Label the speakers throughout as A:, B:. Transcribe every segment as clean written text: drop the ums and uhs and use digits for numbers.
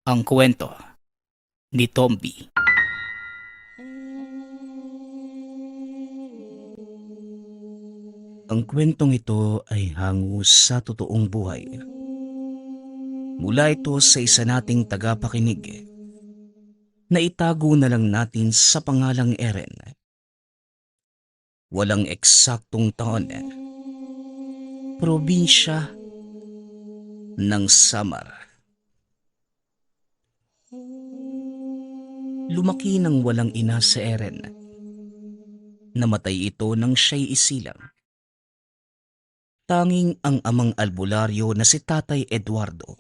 A: Ang kwento ni Tomby. Ang kwentong ito ay hango sa totoong buhay. Mula ito sa isa nating tagapakinig na itago na lang natin sa pangalang Eren. Walang eksaktong taon. Probinsya ng Samar. Lumaki nang walang ina si Eren. Namatay ito nang siya'y isilang. Tanging ang amang albularyo na si Tatay Eduardo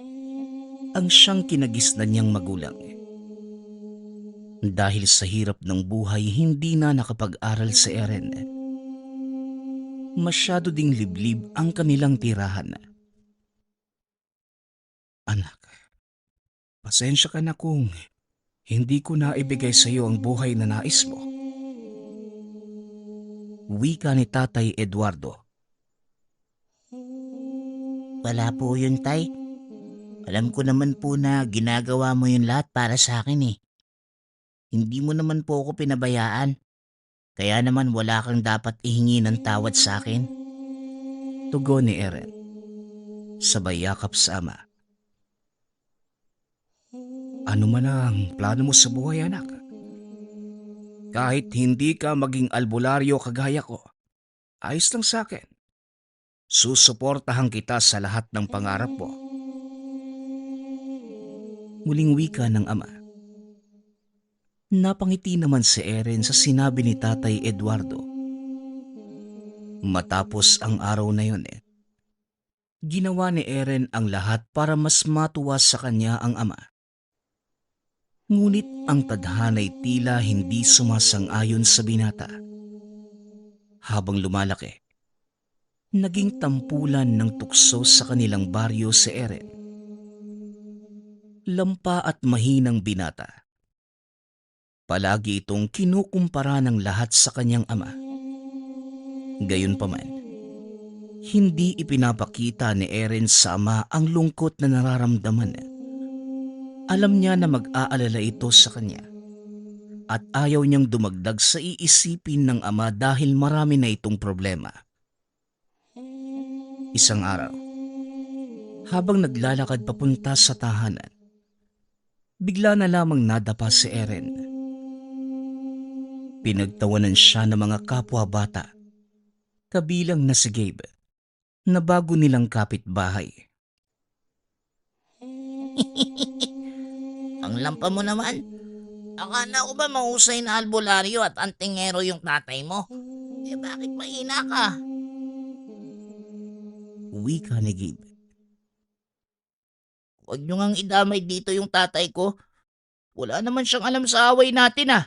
A: ang siyang kinagisnan niyang magulang. Dahil sa hirap ng buhay, hindi na nakapag-aral si Eren. Masyado ding liblib ang kanilang tirahan. Anak, pasensya ka na kung hindi ko na ibigay sa iyo ang buhay na nais mo. Wika ni Tatay Eduardo.
B: Wala po yun, Tay. Alam ko naman po na ginagawa mo yun lahat para sa akin eh. Hindi mo naman po ako pinabayaan. Kaya naman wala kang dapat ihingi ng tawad sa akin.
A: Tugon ni Eren, sabay yakap sa ama. Ano man ang plano mo sa buhay, anak? Kahit hindi ka maging albularyo kagaya ko, ayos lang sa akin. Susuportahan kita sa lahat ng pangarap mo. Muling wika ng ama. Napangiti naman si Eren sa sinabi ni Tatay Eduardo. Matapos ang araw na yun ginawa ni Eren ang lahat para mas matuwa sa kanya ang ama. Ngunit ang tadhana'y tila hindi sumasang-ayon sa binata. Habang lumalaki, naging tampulan ng tukso sa kanilang baryo si Eren. Lampa at mahinang binata. Palagi itong kinukumpara ng lahat sa kanyang ama. Gayunpaman, hindi ipinapakita ni Eren sa ama ang lungkot na nararamdaman. Alam niya na mag-aalala ito sa kanya at ayaw niyang dumagdag sa iisipin ng ama dahil marami na itong problema. Isang araw, habang naglalakad papunta sa tahanan, bigla na lamang nadapa si Eren. Pinagtawanan siya ng mga kapwa-bata, kabilang na si Gabe, na bago nilang kapitbahay.
B: Ang lampa mo naman. Akala ko ba mahusay na albularyo at antingero yung tatay mo? Bakit mahina ka?
A: Wika ni Gabe.
B: Huwag nyo ngang idamay dito yung tatay ko. Wala naman siyang alam sa away natin ah.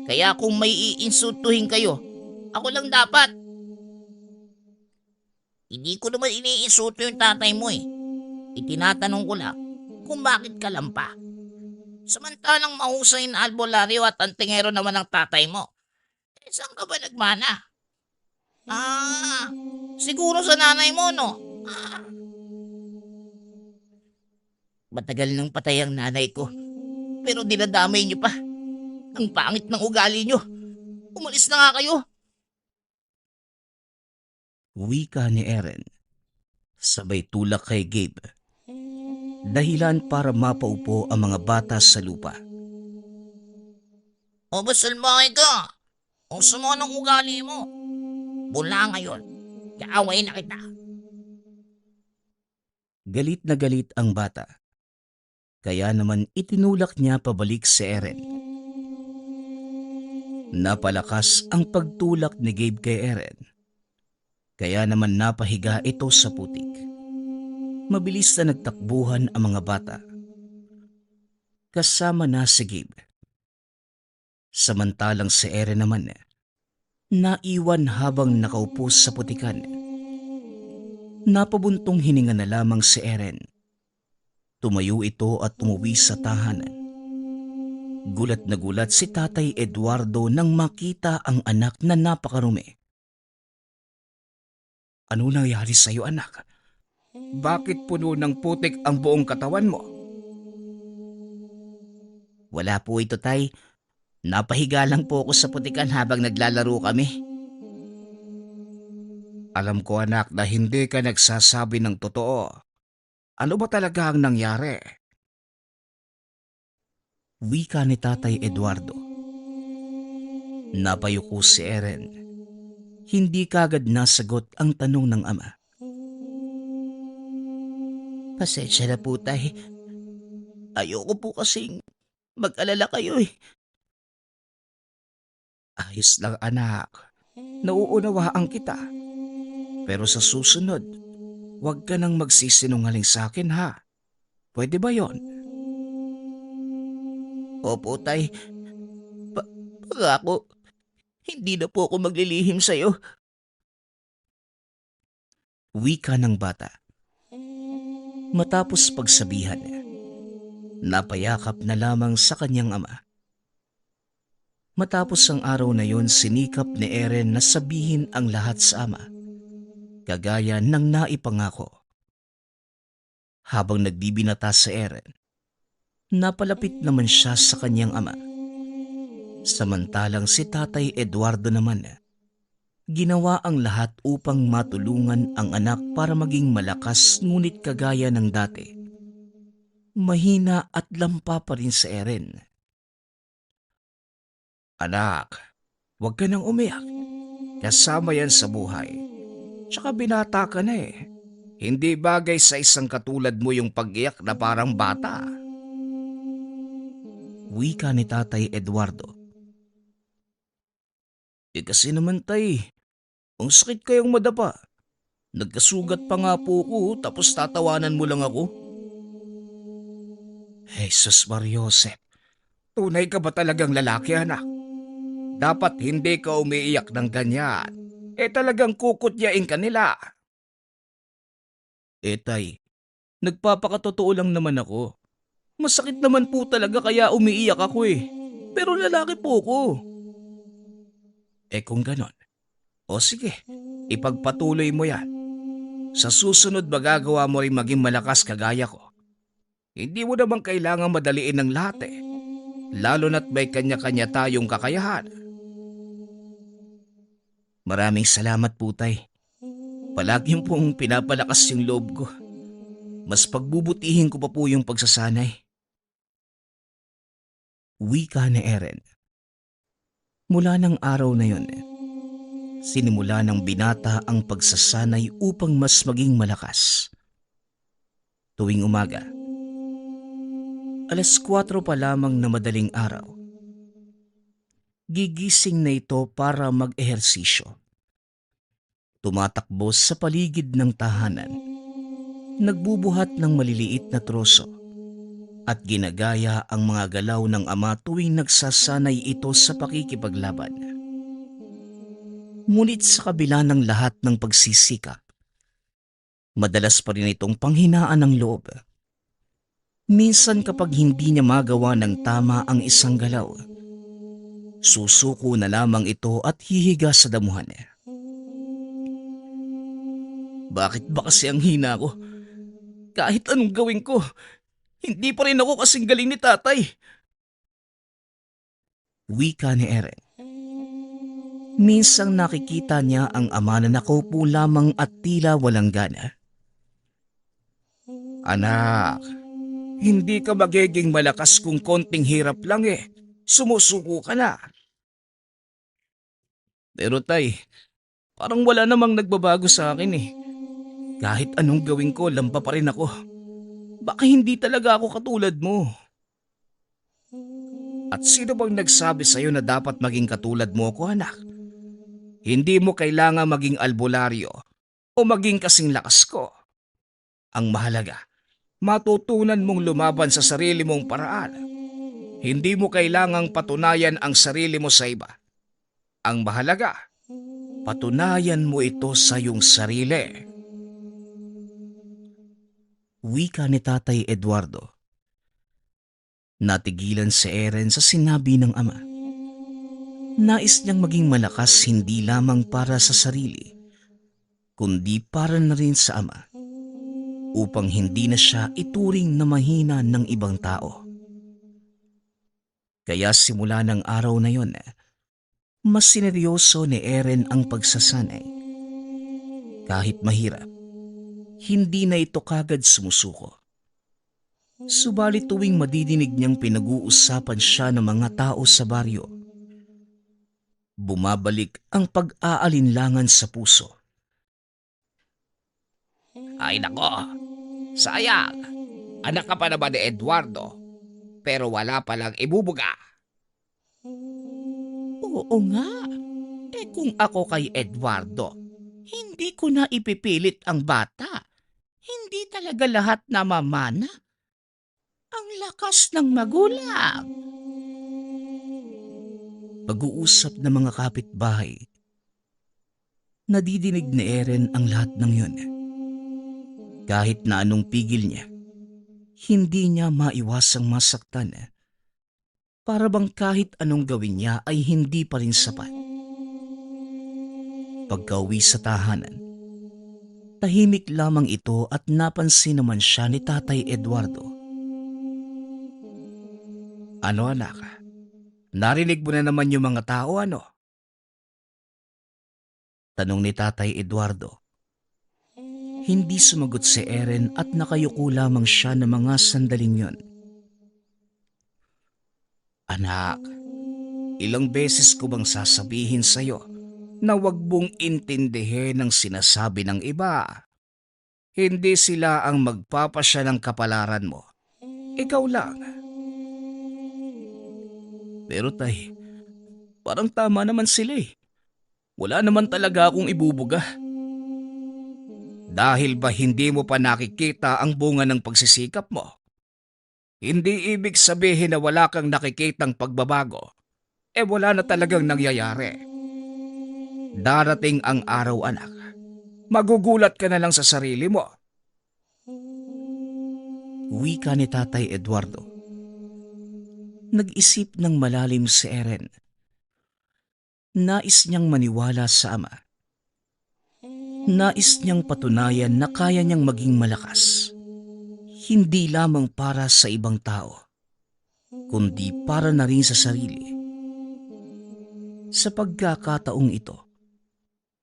B: Kaya kung may iinsultuhin kayo, ako lang dapat. Hindi ko naman iniinsulto yung tatay mo eh. Itinatanong ko lang kung bakit ka lampa. Samantalang mahusay na albularyo at antingero naman ang tatay mo. Saan ka ba nagmana? Siguro sa nanay mo no? Matagal nang patay ang nanay ko. Pero dinadamay niyo pa. Ang pangit ng ugali niyo. Umalis na nga kayo.
A: Wika ni Eren, sabay tulak kay Gabe. Dahilan para mapaupo ang mga bata sa lupa.
B: O basalbahay ka. Ang sama ng ugali mo. Mula ngayon, kaaway na kita.
A: Galit na galit ang bata. Kaya naman itinulak niya pabalik si Eren. Napalakas ang pagtulak ni Gabe kay Eren. Kaya naman napahiga ito sa putik. Mabilis na nagtakbuhan ang mga bata. Kasama na si Gabe. Samantalang si Eren naman naiwan habang nakaupo sa putikan. Napabuntong hininga na lamang si Eren. Tumayo ito at umuwi sa tahanan. Gulat na gulat si Tatay Eduardo nang makita ang anak na napakarumi. Ano nangyari sa iyo, anak? Bakit puno ng putik ang buong katawan mo?
B: Wala po ito, Tay. Napahiga lang po ako sa putikan habang naglalaro kami.
A: Alam ko anak na hindi ka nagsasabi ng totoo. Ano ba talaga ang nangyari?
B: Wika ni Tatay Eduardo. Napayuko si Eren. Hindi kagad nasagot ang tanong ng ama. Pasensya na po, Tay. Ayoko po kasing mag-alala kayo eh.
A: Ayos lang anak. Nauunawaan kita. Pero sa susunod, huwag ka nang magsisinungaling sa akin ha. Pwede ba yon?
B: Opo, Tay. Pangako, hindi na po ako maglilihim sa'yo. Wika ng bata. Matapos pagsabihan, napayakap na lamang sa kanyang ama. Matapos ang araw na yon, sinikap ni Eren na sabihin ang lahat sa ama, kagaya ng naipangako. Habang nagbibinata si Eren, napalapit naman siya sa kanyang ama. Samantalang si Tatay Eduardo naman, ginawa ang lahat upang matulungan ang anak para maging malakas, ngunit kagaya ng dati, mahina at lampa pa rin si Eren.
A: Anak, huwag ka nang umiyak. Kasama yan sa buhay. Tsaka binata ka na eh. Hindi bagay sa isang katulad mo yung pag-iyak na parang bata.
B: Wika ni Tatay Eduardo.
A: Kasi naman tay, ang sakit kayong madapa. Nagkasugat pa nga po ko tapos tatawanan mo lang ako. Jesus Mariosep, tunay ka ba talagang lalaki anak? Dapat hindi ka umiiyak ng ganyan. Talagang kukutyain ka nila. Tay, nagpapakatotoo lang naman ako. Masakit naman po talaga kaya umiiyak ako eh. Pero lalaki po ko. Kung ganon, o sige, ipagpatuloy mo yan. Sa susunod magagawa mo rin maging malakas kagaya ko. Hindi mo naman kailangang madaliin ng lahat eh. Lalo na't may kanya-kanya tayong kakayahan.
B: Maraming salamat po, Tay. Palagi pong pinapalakas yung loob ko. Mas pagbubutihin ko pa po yung pagsasanay. Wika ni Eren. Mula ng araw na yun, sinimula ng binata ang pagsasanay upang mas maging malakas. Tuwing umaga, 4:00 pa lamang na madaling araw, gigising na ito para mag-ehersisyo. Tumatakbo sa paligid ng tahanan, nagbubuhat ng maliliit na troso at ginagaya ang mga galaw ng ama tuwing nagsasanay ito sa pakikipaglaban. Ngunit sa kabila ng lahat ng pagsisikap, madalas pa rin itong panghinaan ng loob. Minsan kapag hindi niya magawa ng tama ang isang galaw, susuko na lamang ito at hihiga sa damuhan. Bakit ba kasi ang hina ko? Kahit anong gawin ko, hindi pa rin ako kasing galing ni tatay. Wika ni Eren. Minsang nakikita niya ang ama na nakaupo lamang at tila walang gana.
A: Anak, hindi ka magiging malakas kung konting hirap lang eh. Sumusuko ka na. Pero tay, parang wala namang nagbabago sa akin eh. Kahit anong gawin ko, lampa pa rin ako. Baka hindi talaga ako katulad mo. At sino bang nagsabi sa'yo na dapat maging katulad mo ako, anak? Hindi mo kailangan maging albularyo o maging kasing lakas ko. Ang mahalaga, matutunan mong lumaban sa sarili mong paraan. Hindi mo kailangang patunayan ang sarili mo sa iba. Ang mahalaga, patunayan mo ito sa iyong sarili.
B: Wika ni Tatay Eduardo. Natigilan si Eren sa sinabi ng ama. Nais niyang maging malakas hindi lamang para sa sarili, kundi para na rin sa ama, upang hindi na siya ituring na mahina ng ibang tao.
A: Kaya simula ng araw na yon, mas sineryoso ni Eren ang pagsasanay. Kahit mahirap, hindi na ito kagad sumusuko. Subalit tuwing madidinig niyang pinag-uusapan siya ng mga tao sa baryo, bumabalik ang pag-aalinlangan sa puso. Ay nako, sayang. Anak ka pa naman ni Eduardo, pero wala palang ibubuga. Oo nga. Kung ako kay Eduardo, hindi ko na ipipilit ang bata. Hindi talaga lahat namamana. Ang lakas ng magulang. Pag-uusap ng mga kapitbahay, nadidinig ni Eren ang lahat ng yun. Kahit na anong pigil niya, hindi niya maiwasang masaktan. Para bang kahit anong gawin niya ay hindi pa rin sapat. Pagka-uwi sa tahanan, tahimik lamang ito at napansin naman siya ni Tatay Eduardo. Ano anak? Narinig mo na naman yung mga tao ano? Tanong ni Tatay Eduardo. Hindi sumagot si Eren at nakayuko lamang siya ng mga sandaling yon. Anak, ilang beses ko bang sasabihin sa'yo na wag mong intindihin ang sinasabi ng iba? Hindi sila ang magpapasya ng kapalaran mo. Ikaw lang. Pero tay, parang tama naman sila eh. Wala naman talaga akong ibubuga. Dahil ba hindi mo pa nakikita ang bunga ng pagsisikap mo? Hindi ibig sabihin na wala kang nakikitang pagbabago. Wala na talagang nangyayari. Darating ang araw anak. Magugulat ka na lang sa sarili mo. Wika ni Tatay Eduardo. Nag-isip ng malalim si Eren. Nais niyang maniwala sa ama. Nais niyang patunayan na kaya niyang maging malakas. Hindi lamang para sa ibang tao, kundi para na rin sa sarili. Sa pagkakataong ito,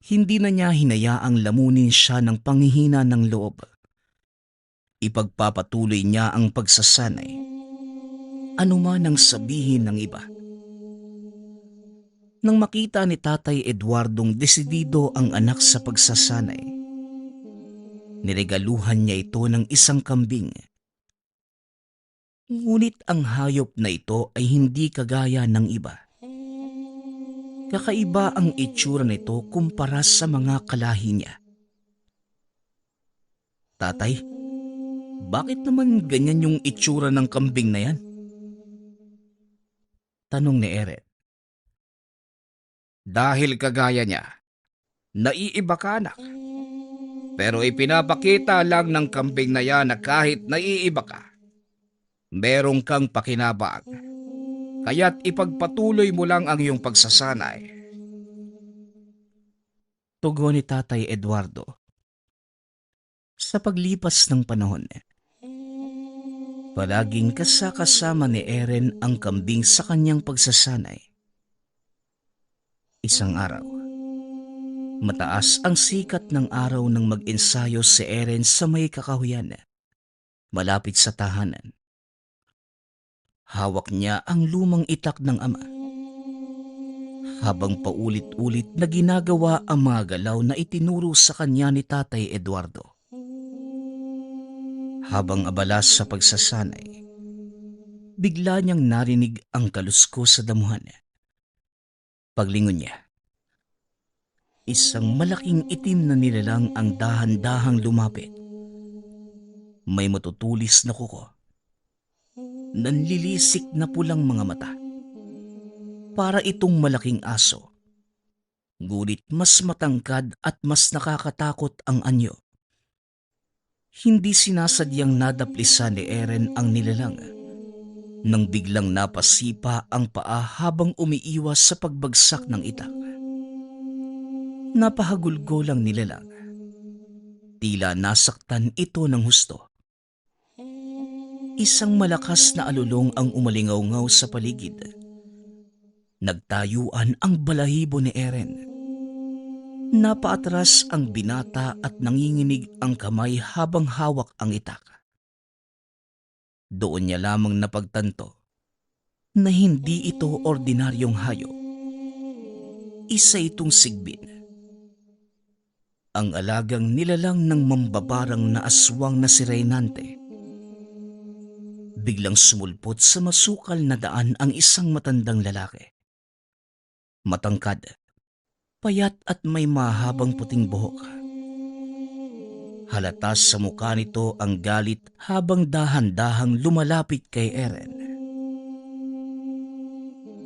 A: hindi na niya hinayaang lamunin siya ng panghihina ng loob. Ipagpapatuloy niya ang pagsasanay, anuman ang sabihin ng iba. Nang makita ni Tatay Eduardong desidido ang anak sa pagsasanay, niregaluhan niya ito ng isang kambing. Ngunit ang hayop na ito ay hindi kagaya ng iba. Kakaiba ang itsura nito kumpara sa mga kalahi niya. Tatay, bakit naman ganyan yung itsura ng kambing na yan? Tanong ni Eren. Dahil kagaya niya, naiiba ka anak. Pero ipinapakita lang ng kambing na yan na kahit naiiba ka, merong kang pakinabang. Kaya't ipagpatuloy mo lang ang iyong pagsasanay. Tugon ni Tatay Eduardo. Sa paglipas ng panahon, palaging kasama ni Eren ang kambing sa kanyang pagsasanay. Isang araw, mataas ang sikat ng araw nang mag-ensayo si Eren sa may kakahuyan, malapit sa tahanan. Hawak niya ang lumang itak ng ama. Habang paulit-ulit na ginagawa ang mga galaw na itinuro sa kanya ni Tatay Eduardo. Habang abala sa pagsasanay, bigla niyang narinig ang kaluskos sa damuhan. Paglingon niya, isang malaking itim na nilalang ang dahan-dahang lumapit. May matutulis na kuko. Nanlilisik na pulang mga mata. Para itong malaking aso. Ngunit mas matangkad at mas nakakatakot ang anyo. Hindi sinasadyang nadaplisan ni Eren ang nilalang nang biglang napasipa ang paa habang umiiwas sa pagbagsak ng itak. Napahagulgol ang nilalang. Tila nasaktan ito ng husto. Isang malakas na alulong ang umalingaw-ngaw sa paligid. Nagtayuan ang balahibo ni Eren. Napaatras ang binata at nanginginig ang kamay habang hawak ang itak. Doon niya lamang napagtanto na hindi ito ordinaryong hayop. Isa itong sigbin. Ang alagang nilalang ng mambabarang na aswang na si Reynante. Biglang sumulpot sa masukal na daan ang isang matandang lalaki. Matangkad, payat at may mahabang puting buhok. Halata sa mukha nito ang galit habang dahan-dahang lumalapit kay Eren.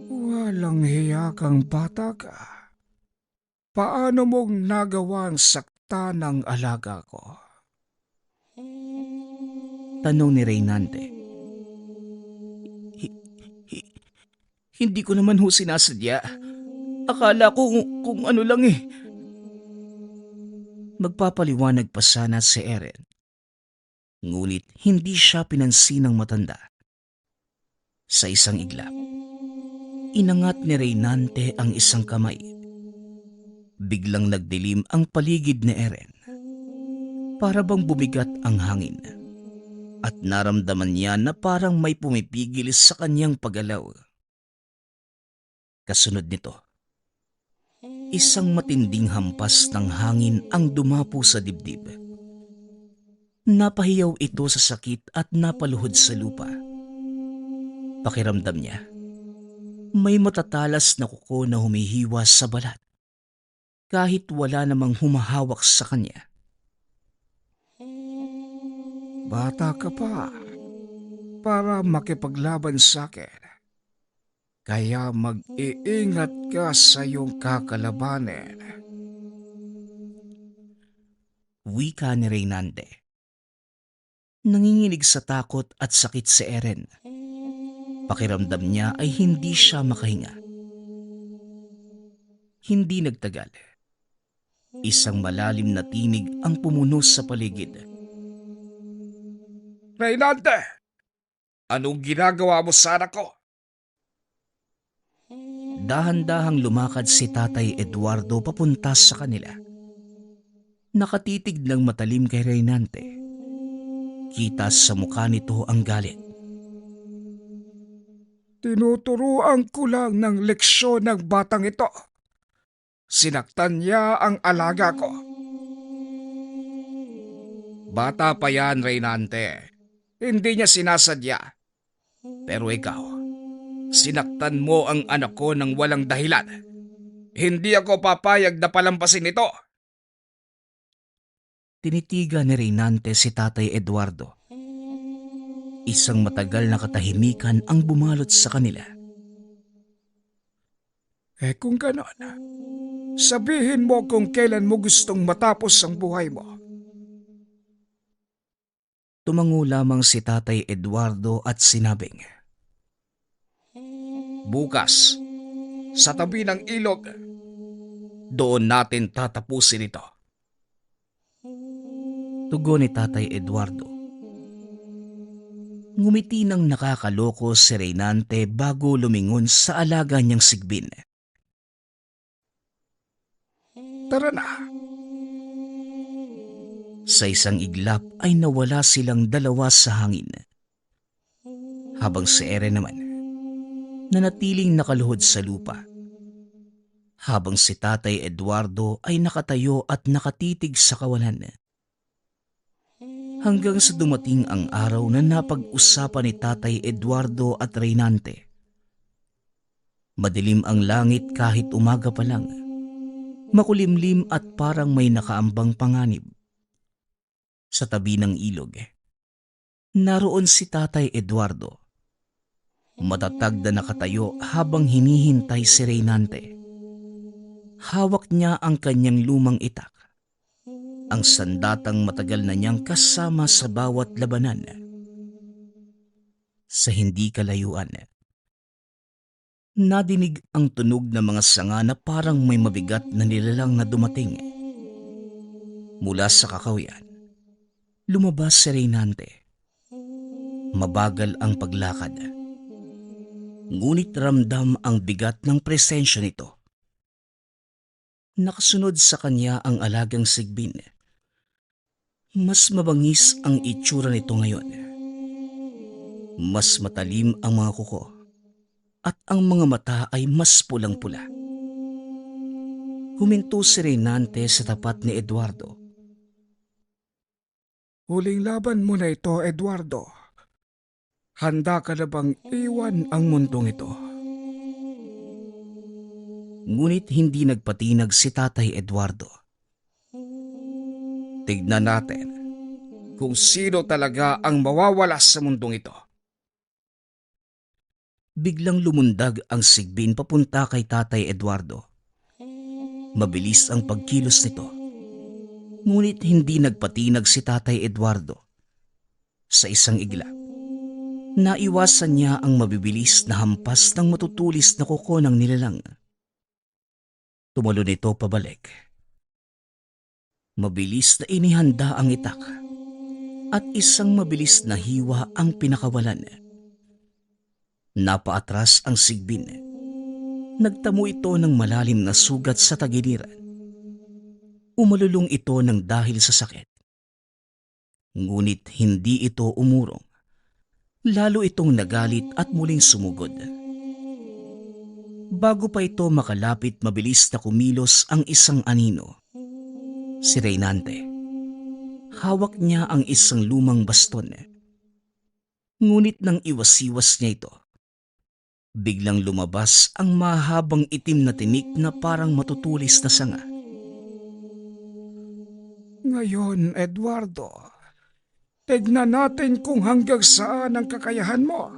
C: Walang hiya kang bata ka. Paano mong nagawang sakta ng alaga ko?
A: Tanong ni Reynante. Hindi ko naman ho sinasadya. Akala ko kung ano lang eh. Magpapaliwanag pa sana si Eren. Ngunit hindi siya pinansin ng matanda. Sa isang iglap, inangat ni Reynante ang isang kamay. Biglang nagdilim ang paligid ni Eren. Para bang bumigat ang hangin. At naramdaman niya na parang may pumipigil sa kanyang paggalaw. Kasunod nito, isang matinding hampas ng hangin ang dumapo sa dibdib. Napahiyaw ito sa sakit at napaluhod sa lupa. Pakiramdam niya, may matatalas na kuko na humihiwa sa balat. Kahit wala namang humahawak sa kanya.
C: Bata ka pa para makipaglaban sa akin. Kaya mag-iingat ka sa iyong kakalabanin.
A: Wika ni Reynante. Nanginginig sa takot at sakit si Eren. Pakiramdam niya ay hindi siya makahinga. Hindi nagtagal. Isang malalim na tinig ang pumuno sa paligid.
C: Reynante! Anong ginagawa mo sa anak ko?
A: Dahan-dahang lumakad si Tatay Eduardo papunta sa kanila. Nakatitig ng matalim kay Reynante. Kita sa mukha nito ang galit.
C: Tinuturuan ko lang ng leksyon ng batang ito. Sinaktan niya ang alaga ko. Bata pa yan, Reynante. Hindi niya sinasadya. Pero ikaw, sinaktan mo ang anak ko ng walang dahilan. Hindi ako papayag na palampasin ito.
A: Tinitiga ni Reynante si Tatay Eduardo. Isang matagal na katahimikan ang bumalot sa kanila.
C: Kung ganon, sabihin mo kung kailan mo gustong matapos ang buhay mo.
A: Tumango lamang si Tatay Eduardo at sinabing,
C: Bukas, sa tabi ng ilog, doon natin tatapusin ito.
A: tugon ni Tatay Eduardo. Ngumiti ng nakakaloko si Reynante bago lumingon sa alaga niyang sigbin.
C: Tara na.
A: Sa isang iglap ay nawala silang dalawa sa hangin. Habang si Eren naman, nanatiling nakaluhod sa lupa. Habang si Tatay Eduardo ay nakatayo at nakatitig sa kawalan. Hanggang sa dumating ang araw na napag-usapan ni Tatay Eduardo at Reynante. Madilim ang langit kahit umaga pa lang. Makulimlim at parang may nakaambang panganib. Sa tabi ng ilog, naroon si Tatay Eduardo. Matatag na nakatayo habang hinihintay si Reynante. Hawak niya ang kanyang lumang itak. Ang sandatang matagal na niyang kasama sa bawat labanan. Sa hindi kalayuan, nadinig ang tunog ng mga sanga na parang may mabigat na nilalang na dumating. Mula sa kakawyan, lumabas si Reynante. Mabagal ang paglakad. Ngunit ramdam ang bigat ng presensya nito. Nakasunod sa kanya ang alagang sigbin. Mas mabangis ang itsura nito ngayon. Mas matalim ang mga kuko at ang mga mata ay mas pulang-pula. Huminto si Reynante sa tapat ni Eduardo.
C: Huling laban mo na ito, Eduardo. Handa ka na bang iwan ang mundong ito?
A: Ngunit hindi nagpatinag si Tatay Eduardo.
C: Tignan natin kung sino talaga ang mawawala sa mundong ito.
A: Biglang lumundag ang sigbin papunta kay Tatay Eduardo. Mabilis ang pagkilos nito. Ngunit hindi nagpatinag si Tatay Eduardo. Sa isang igla, naiwasan niya ang mabibilis na hampas ng matutulis na kuko ng nilalang. Tumalon ito pabalik. Mabilis na inihanda ang itak at isang mabilis na hiwa ang pinakawalan. Napaatras ang sigbin. Nagtamo ito ng malalim na sugat sa tagiliran. Umalulong ito ng dahil sa sakit. Ngunit hindi ito umurong. Lalo itong nagalit at muling sumugod. Bago pa ito makalapit, mabilis na kumilos ang isang anino. Si Reynante. Hawak niya ang isang lumang baston. Ngunit nang iwas-iwas niya ito, biglang lumabas ang mahabang itim na tinik na parang matutulis na sanga.
C: Ngayon, Eduardo, tignan natin kung hanggang saan ang kakayahan mo.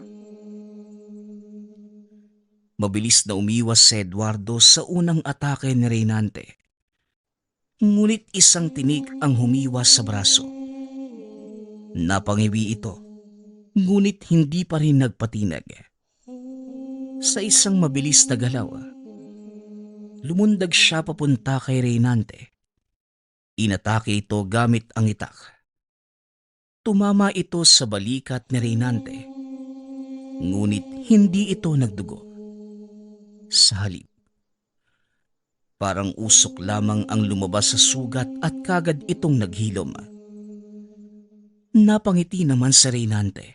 A: Mabilis na umiwas si Eduardo sa unang atake ni Reynante. Ngunit isang tinik ang humiwas sa braso. Napangiwi ito, ngunit hindi pa rin nagpatinag. Sa isang mabilis na galaw, lumundag siya papunta kay Reynante. Inatake ito gamit ang itak. Tumama ito sa balikat ni Reynante, ngunit hindi ito nagdugo. Sa halip, parang usok lamang ang lumabas sa sugat at kagad itong naghilom. Napangiti naman si Reynante.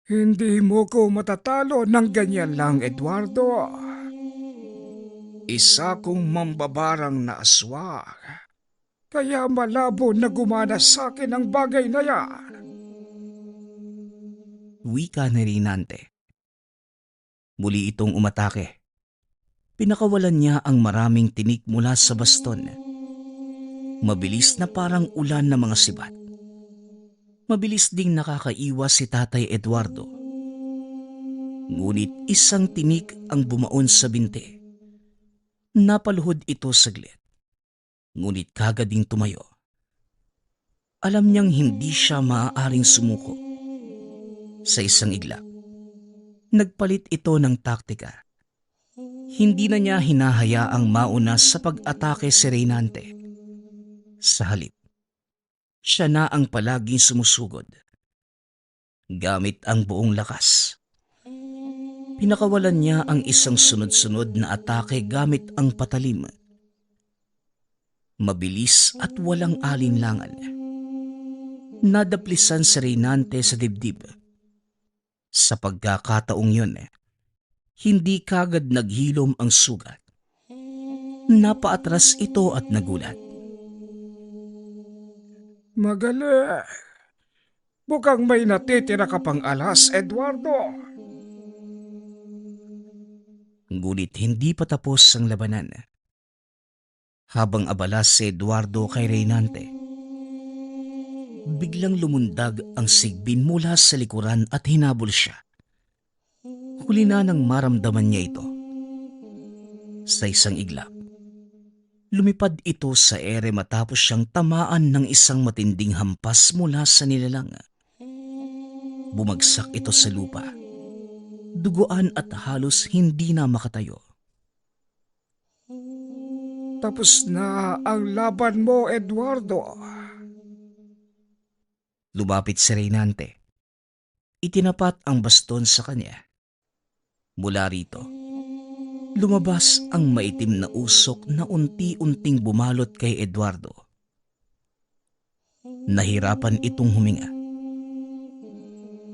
C: Hindi mo ko matatalo ng ganyan lang, Eduardo. Isa kong mambabarang na aswang. Kaya malabo na gumana sa akin ang bagay na yan.
A: Wika ni Reynante. Muli itong umatake. Pinakawalan niya ang maraming tinik mula sa baston. Mabilis na parang ulan ng mga sibat. Mabilis ding nakakaiwas si Tatay Eduardo. Ngunit isang tinik ang bumaon sa binti. Napaluhod ito saglit. Ngunit kagad ding tumayo. Alam niyang hindi siya maaaring sumuko. Sa isang igla, nagpalit ito ng taktika. Hindi na niya hinahayaang mauna sa pag-atake si Reynante. Sa halip, siya na ang palaging sumusugod. Gamit ang buong lakas, pinakawalan niya ang isang sunod-sunod na atake gamit ang patalim. Mabilis at walang alinlangan. Nadaplisan si Reynante sa dibdib. Sa pagkakataong yun, hindi kagad naghilom ang sugat. Napaatras ito at nagulat.
C: Magaling. Mukhang may natitira ka pang alas, Eduardo.
A: Ngunit hindi pa tapos ang labanan. Habang abala si Eduardo kay Reynante, biglang lumundag ang sigbin mula sa likuran at hinabol siya. Huli na nang maramdaman niya ito. Sa isang iglap, lumipad ito sa ere matapos siyang tamaan ng isang matinding hampas mula sa nilalang. Bumagsak ito sa lupa. Duguan at halos hindi na makatayo.
C: Tapos na ang laban mo, Eduardo.
A: Lumapit si Reynante. Itinapat ang baston sa kanya. Mula rito, lumabas ang maitim na usok na unti-unting bumalot kay Eduardo. Nahirapan itong huminga.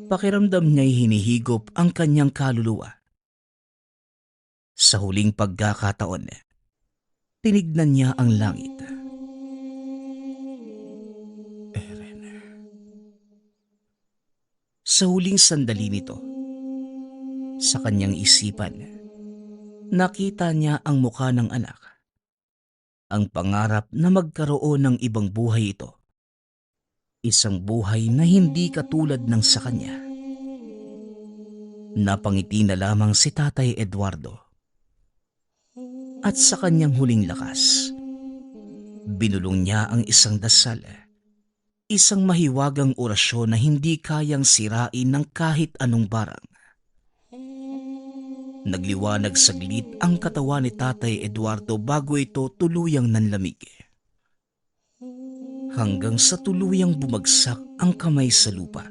A: Pakiramdam niya'y hinihigop ang kanyang kaluluwa. Sa huling pagkakataon, tinignan niya ang langit. Eren. Sa huling sandali nito, sa kanyang isipan, nakita niya ang mukha ng anak. Ang pangarap na magkaroon ng ibang buhay ito. Isang buhay na hindi katulad ng sa kanya. Napangiti na lamang si Tatay Eduardo. At sa kanyang huling lakas, binulong niya ang isang dasal. Isang mahiwagang orasyon na hindi kayang sirain ng kahit anong barang. Nagliwanag saglit ang katawan ni Tatay Eduardo bago ito tuluyang nanlamig. Hanggang sa tuluyang bumagsak ang kamay sa lupa.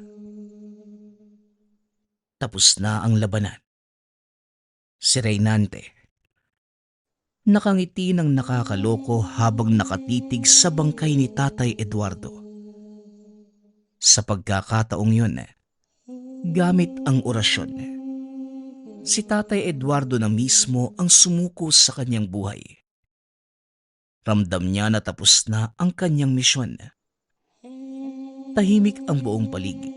A: Tapos na ang labanan. Si Reynante, nakangiti ng nakakaloko habang nakatitig sa bangkay ni Tatay Eduardo. Sa pagkakataong yun, gamit ang orasyon, si Tatay Eduardo na mismo ang sumuko sa kanyang buhay. Ramdam niya na tapos na ang kanyang misyon. Tahimik ang buong paligid.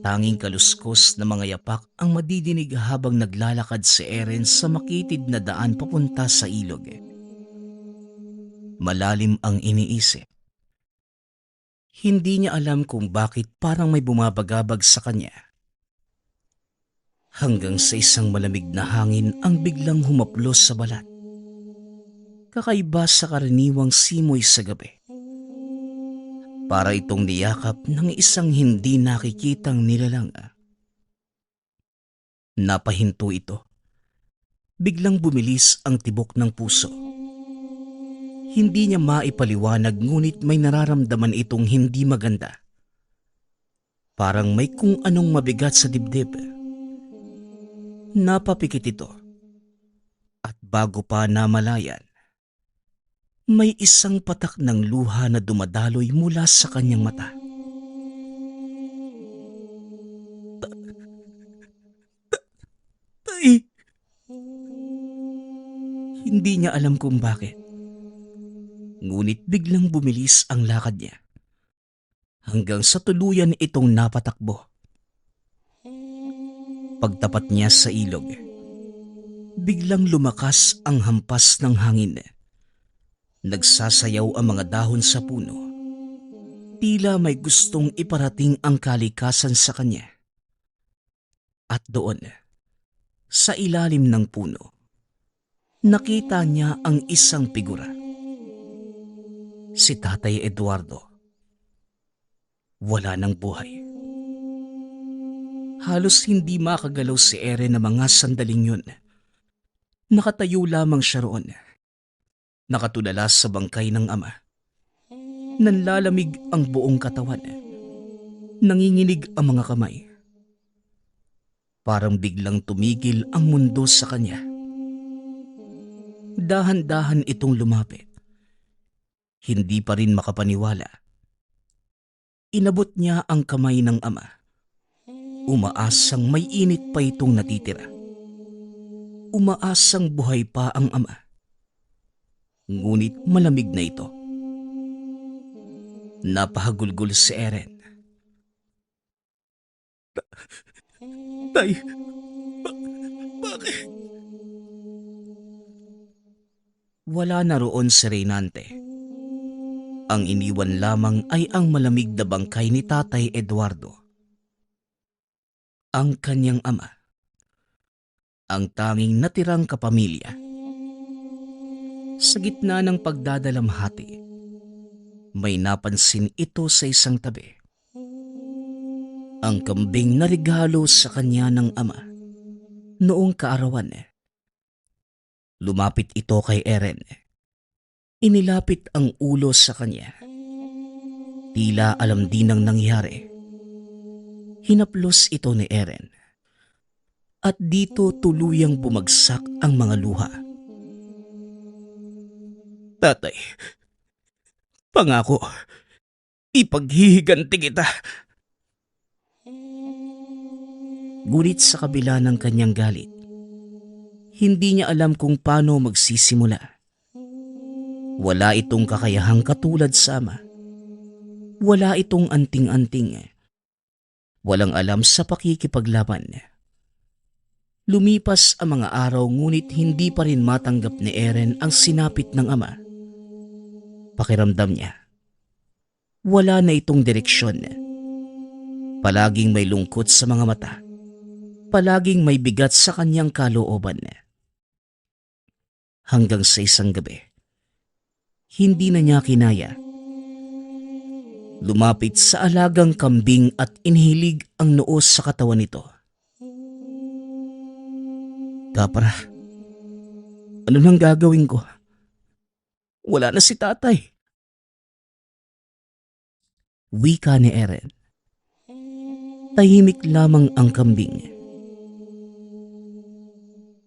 A: Tanging kaluskos na mga yapak ang madidinig habang naglalakad si Eren sa makitid na daan papunta sa ilog. Malalim ang iniisip. Hindi niya alam kung bakit parang may bumabagabag sa kanya. Hanggang sa isang malamig na hangin ang biglang humaplos sa balat. Kakaiba sa karaniwang simoy sa gabi. Para itong niyakap ng isang hindi nakikitang nilalang. Napahinto ito. Biglang bumilis ang tibok ng puso. Hindi niya maipaliwanag ngunit may nararamdaman itong hindi maganda. Parang may kung anong mabigat sa dibdib. Napapikit ito. At bago pa namalayan, may isang patak ng luha na dumadaloy mula sa kanyang mata. Tay! Hindi niya alam kung bakit. Ngunit biglang bumilis ang lakad niya. Hanggang sa tuluyan itong napatakbo. Pagtapat niya sa ilog, biglang lumakas ang hampas ng hangin. Nagsasayaw ang mga dahon sa puno. Tila may gustong iparating ang kalikasan sa kanya. At doon, sa ilalim ng puno, nakita niya ang isang figura. Si Tatay Eduardo. Wala ng buhay. Halos hindi makagalaw si Eren na mga sandaling yun. Nakatayo lamang siya roon. Nakatulala sa bangkay ng ama. Nanlalamig ang buong katawan. Nanginginig ang mga kamay. Parang biglang tumigil ang mundo sa kanya. Dahan-dahan itong lumapit. Hindi pa rin makapaniwala. Inabot niya ang kamay ng ama. Umaasang may init pa itong natitira. Umaasang buhay pa ang ama. Ngunit malamig na ito. Napahagulgol si Eren. Tay, bakit? Wala na roon si Reynante. Ang iniwan lamang ay ang malamig na bangkay ni Tatay Eduardo. Ang kanyang ama. Ang tanging natirang kapamilya. Sa gitna ng pagdadalamhati, may napansin ito sa isang tabi. Ang kambing na regalo sa kanya ng ama noong kaarawan. Lumapit ito kay Eren. Inilapit ang ulo sa kanya. Tila alam din ang nangyari. Hinaplos ito ni Eren. At dito tuluyang bumagsak ang mga luha. Tatay, pangako, ipaghihiganti kita. Ngunit sa kabila ng kanyang galit, hindi niya alam kung paano magsisimula. Wala itong kakayahang katulad sa ama. Wala itong anting-anting. Walang alam sa pakikipaglaban. Lumipas ang mga araw ngunit hindi pa rin matanggap ni Eren ang sinapit ng ama. Pakiramdam niya, wala na itong direksyon. Palaging may lungkot sa mga mata. Palaging may bigat sa kanyang kalooban. Hanggang sa isang gabi, hindi na niya kinaya. Lumapit sa alagang kambing at inhilig ang noo sa katawan nito. Kapra, ano nang gagawin ko? Wala na si tatay. Wika ni Eren. Tahimik lamang ang kambing.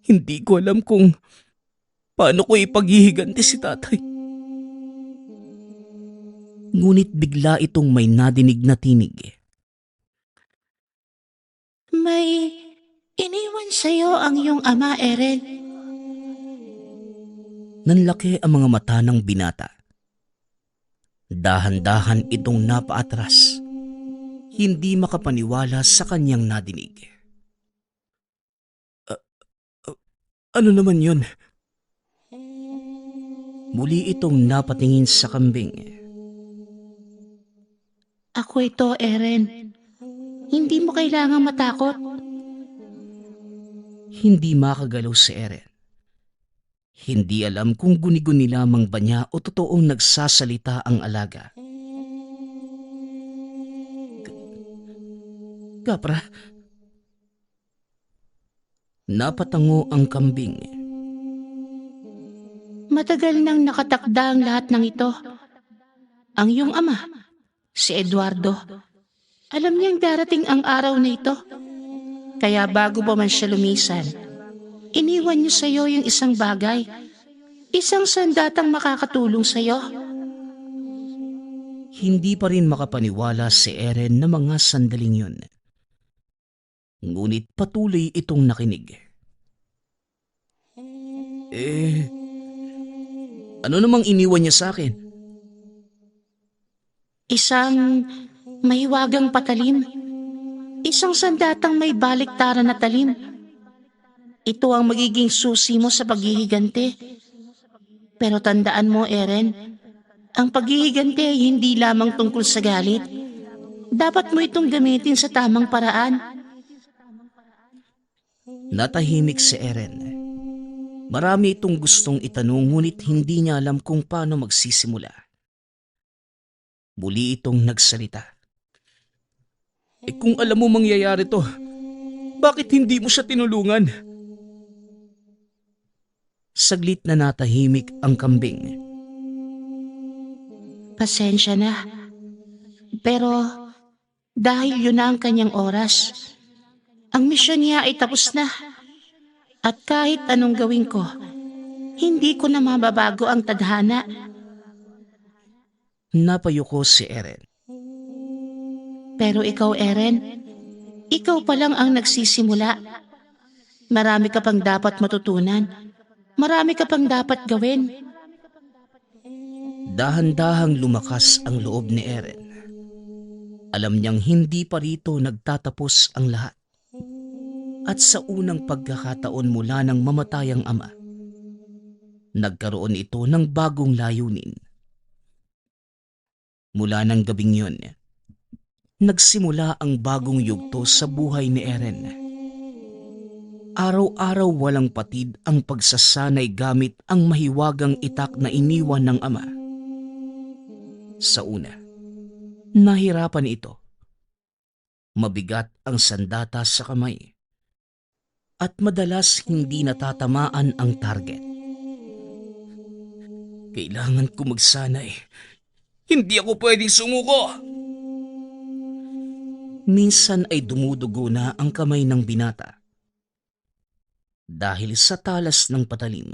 A: Hindi ko alam kung paano ko ipaghihiganti si tatay. Ngunit bigla itong may nadinig na tinig.
B: May iniwan sa'yo ang iyong ama, Eren.
A: Nanlaki ang mga mata ng binata. Dahan-dahan itong napaatras. Hindi makapaniwala sa kanyang nadinig. Ano naman yun? Muli itong napatingin sa kambing.
B: Ako ito, Eren. Hindi mo kailangang matakot.
A: Hindi makagalaw si Eren. Hindi alam kung guni-guni lamang ba niya o totoong nagsasalita ang alaga. Kapra. Napatango ang kambing.
B: Matagal nang nakatakda ang lahat ng ito. Ang iyong ama, si Eduardo, alam niyang darating ang araw na ito. Kaya bago pa man siya lumisan, iniwan niyo sa iyo yung isang bagay. Isang sandatang makakatulong sa iyo.
A: Hindi pa rin makapaniwala si Eren na mga sandaling yun. Ngunit patuloy itong nakinig. Ano namang iniwan niya sa akin?
B: Isang mahiwagang patalim. Isang sandatang may baliktaran na talim. Ito ang magiging susi mo sa paghihiganti. Pero tandaan mo, Eren, ang paghihiganti ay hindi lamang tungkol sa galit. Dapat mo itong gamitin sa tamang paraan.
A: Natahimik si Eren. Marami itong gustong itanong ngunit hindi niya alam kung paano magsisimula. Muli itong nagsalita. Kung alam mo mangyayari to, bakit hindi mo siya tinulungan? Saglit na natahimik ang kambing.
B: Pasensya na. Pero dahil yun na ang kanyang oras, ang misyon niya ay tapos na. At kahit anong gawin ko, hindi ko na mababago ang tadhana.
A: Napayuko si Eren.
B: Pero ikaw, Eren, ikaw pa lang ang nagsisimula. Marami ka pang dapat matutunan. Marami ka pang dapat gawin.
A: Dahan-dahang lumakas ang loob ni Eren. Alam niyang hindi pa rito nagtatapos ang lahat. At sa unang pagkakataon mula nang mamatay ang ama, nagkaroon ito ng bagong layunin. Mula ng gabing yun, nagsimula ang bagong yugto sa buhay ni Eren. Araw-araw walang patid ang pagsasanay gamit ang mahiwagang itak na iniwan ng ama. Sa una, nahirapan ito. Mabigat ang sandata sa kamay. At madalas hindi natatamaan ang target. Kailangan ko magsanay.
C: Hindi ako pwedeng sumuko.
A: Minsan ay dumudugo na ang kamay ng binata dahil sa talas ng patalim.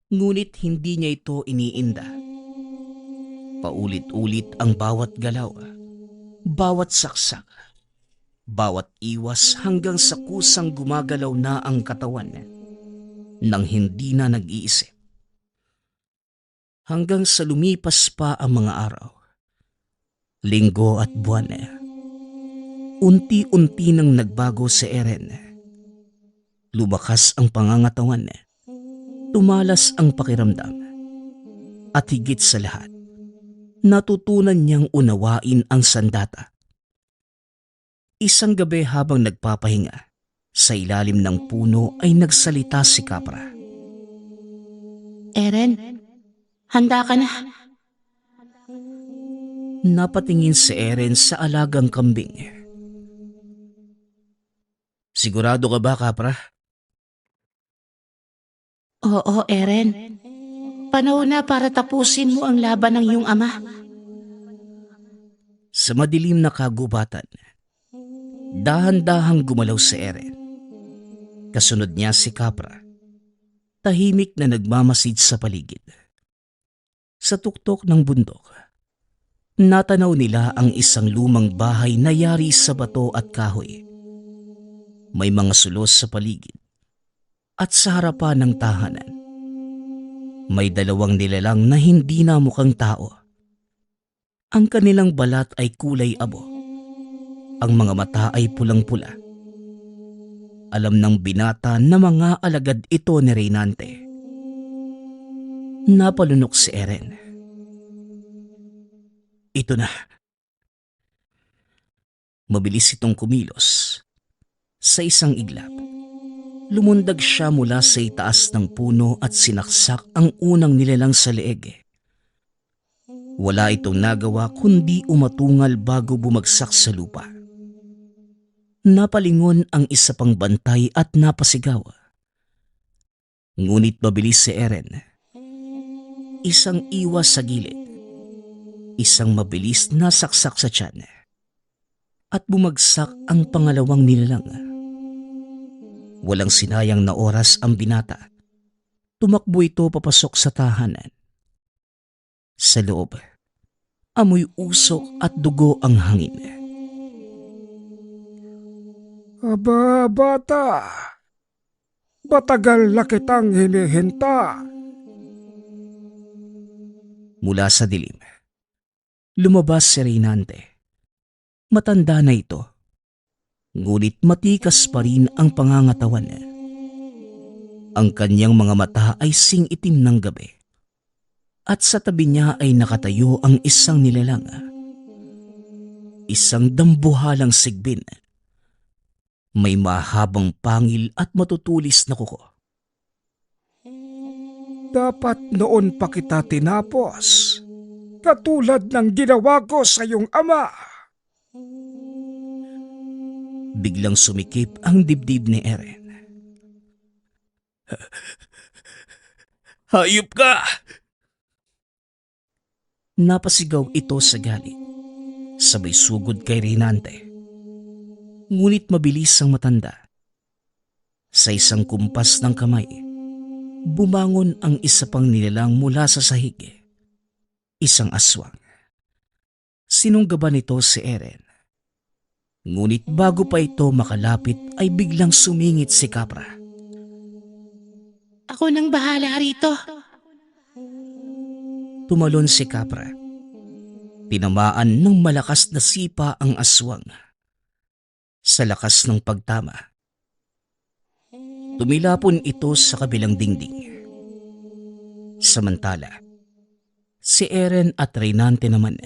A: Ngunit hindi niya ito iniinda. Paulit-ulit ang bawat galaw, bawat saksak, bawat iwas hanggang sa kusang gumagalaw na ang katawan nang hindi na nag-iisip. Hanggang sa lumipas pa ang mga araw, linggo at buwan. Unti-unti nang nagbago si Eren. Lumakas ang pangangatawan, tumalas ang pakiramdam, at higit sa lahat, natutunan niyang unawain ang sandata. Isang gabi habang nagpapahinga, sa ilalim ng puno ay nagsalita si Kapra.
B: Eren, handa ka na.
A: Napatingin si Eren sa alagang kambing. Sigurado ka ba, Kapra?
B: Oo, Eren. Panahon na para tapusin mo ang laban ng iyong ama.
A: Sa madilim na kagubatan, dahan-dahang gumalaw si Eren. Kasunod niya si Kapra, tahimik na nagmamasid sa paligid. Sa tuktok ng bundok, natanaw nila ang isang lumang bahay na yari sa bato at kahoy. May mga sulos sa paligid at sa harapan ng tahanan, may dalawang nilalang na hindi na mukhang tao. Ang kanilang balat ay kulay abo. Ang mga mata ay pulang-pula. Alam ng binata na mga alagad ito ni Reynante. Napalunok si Eren. Ito na. Mabilis itong kumilos. Sa isang iglap, lumundag siya mula sa itaas ng puno at sinaksak ang unang nilalang sa leeg. Wala itong nagawa kundi umatungal bago bumagsak sa lupa. Napalingon ang isa pang bantay at napasigaw. Ngunit mabilis si Eren. Isang iwas sa gilid. Isang mabilis na saksak sa tiyan. At bumagsak ang pangalawang nilalang. Walang sinayang na oras ang binata. Tumakbo ito papasok sa tahanan. Sa loob, amoy usok at dugo ang hangin.
C: Aba, bata. Matagal na kitang hinihinta.
A: Mula sa dilim, lumabas si Reynante. Matanda na ito. Ngunit matikas pa rin ang pangangatawan. Ang kanyang mga mata ay sing-itim ng gabi. At sa tabi niya ay nakatayo ang isang nilalang. Isang dambuhalang sigbin. May mahabang pangil at matutulis na kuko.
C: Dapat noon pa kita tinapos. Katulad ng ginawa ko sa iyong ama.
A: Biglang sumikip ang dibdib ni Eren. Hayop ka! Napasigaw ito sa galit. Sabay sugod kay Reynante. Ngunit mabilis ang matanda. Sa isang kumpas ng kamay, bumangon ang isa pang nilalang mula sa sahig. Isang aswang. Sinunggaban nito si Eren. Ngunit bago pa ito makalapit ay biglang sumingit si Kapra.
B: Ako nang bahala rito.
A: Tumalon si Kapra. Tinamaan ng malakas na sipa ang aswang. Sa lakas ng pagtama, tumilapon ito sa kabilang dingding. Samantala, si Eren at Reynante naman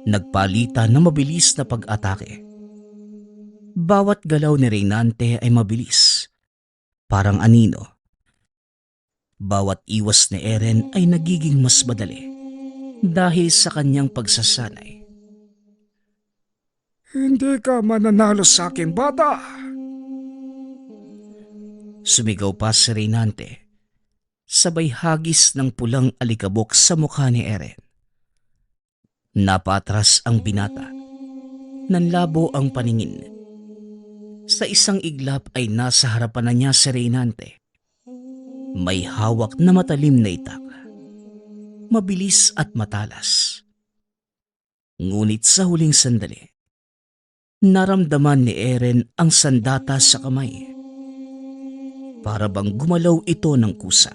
A: nagpalitan na mabilis na pag-atake. Bawat galaw ni Reynante ay mabilis, parang anino. Bawat iwas ni Eren ay nagiging mas madali dahil sa kanyang pagsasanay.
C: Hindi ka mananalo sa akin, bata.
A: Sumigaw pa si Reynante, sabay hagis ng pulang alikabok sa mukha ni Eren. Napatras ang binata. Nanlabo ang paningin. Sa isang iglap ay nasa harapan na niya si Reynante. May hawak na matalim na itak. Mabilis at matalas. Ngunit sa huling sandali, naramdaman ni Eren ang sandata sa kamay. Para bang gumalaw ito ng kusa.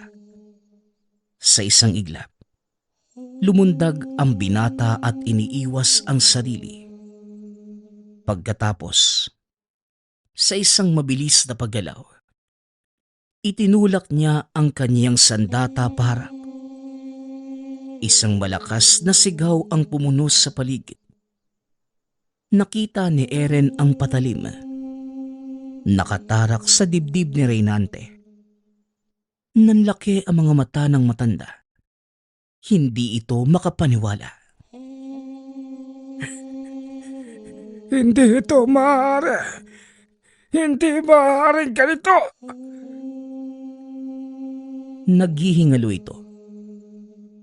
A: Sa isang iglap, lumundag ang binata at iniiwas ang sarili. Pagkatapos, sa isang mabilis na paggalaw, itinulak niya ang kaniyang sandata paharap. Isang malakas na sigaw ang pumuno sa paligid. Nakita ni Eren ang patalim. Nakatarak sa dibdib ni Reynante. Nanlaki ang mga mata ng matanda. Hindi ito makapaniwala.
C: Hindi ito maaari. Hindi maaaring ganito.
A: Naghihingalo ito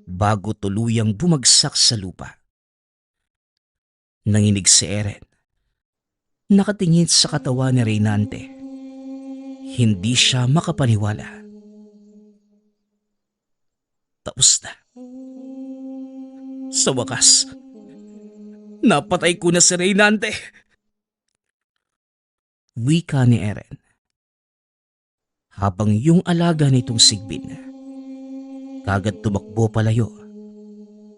A: bago tuluyang bumagsak sa lupa. Nanginig si Eren. Nakatingin sa katawan ni Reynante. Hindi siya makapaniwala. Tapos na. Sa wakas, napatay ko na si Reynante. Wika ni Eren. Habang yung alaga nitong sigbin, kagad tumakbo palayo.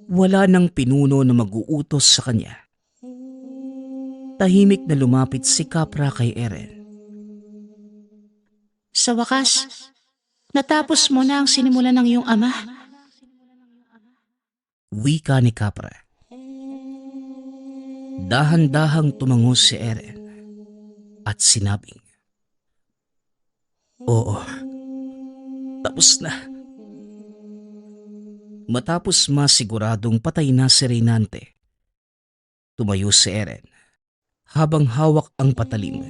A: Wala nang pinuno na mag-uutos sa kanya. Tahimik na lumapit si Kapra kay Eren.
B: Sa wakas, natapos mo na ang sinimulan ng iyong ama.
A: Wika ni Kapra. Dahan-dahang tumango si Eren at sinabing, "Oo, tapos na." Matapos masiguradong patay na si Reynante, tumayo si Eren habang hawak ang patalim.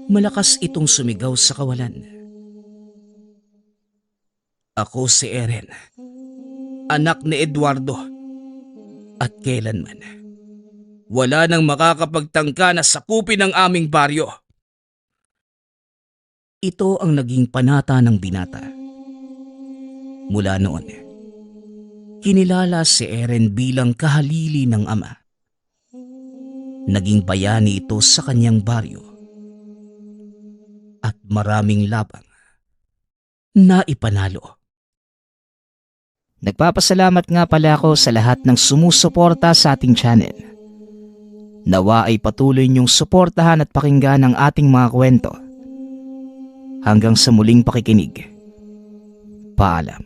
A: Malakas itong sumigaw sa kawalan. "Ako si Eren, anak ni Eduardo, at kailanman wala nang makakapagtangka na sakupin ang aming baryo." Ito ang naging panata ng binata. Mula noon, kinilala si Eren bilang kahalili ng ama. Naging bayani ito sa kanyang baryo. At maraming labang na ipanalo.
B: Nagpapasalamat nga pala ako sa lahat ng sumusuporta sa ating channel. Nawa ay patuloy niyong suportahan at pakinggan ang ating mga kwento. Hanggang sa muling pakikinig. Paalam.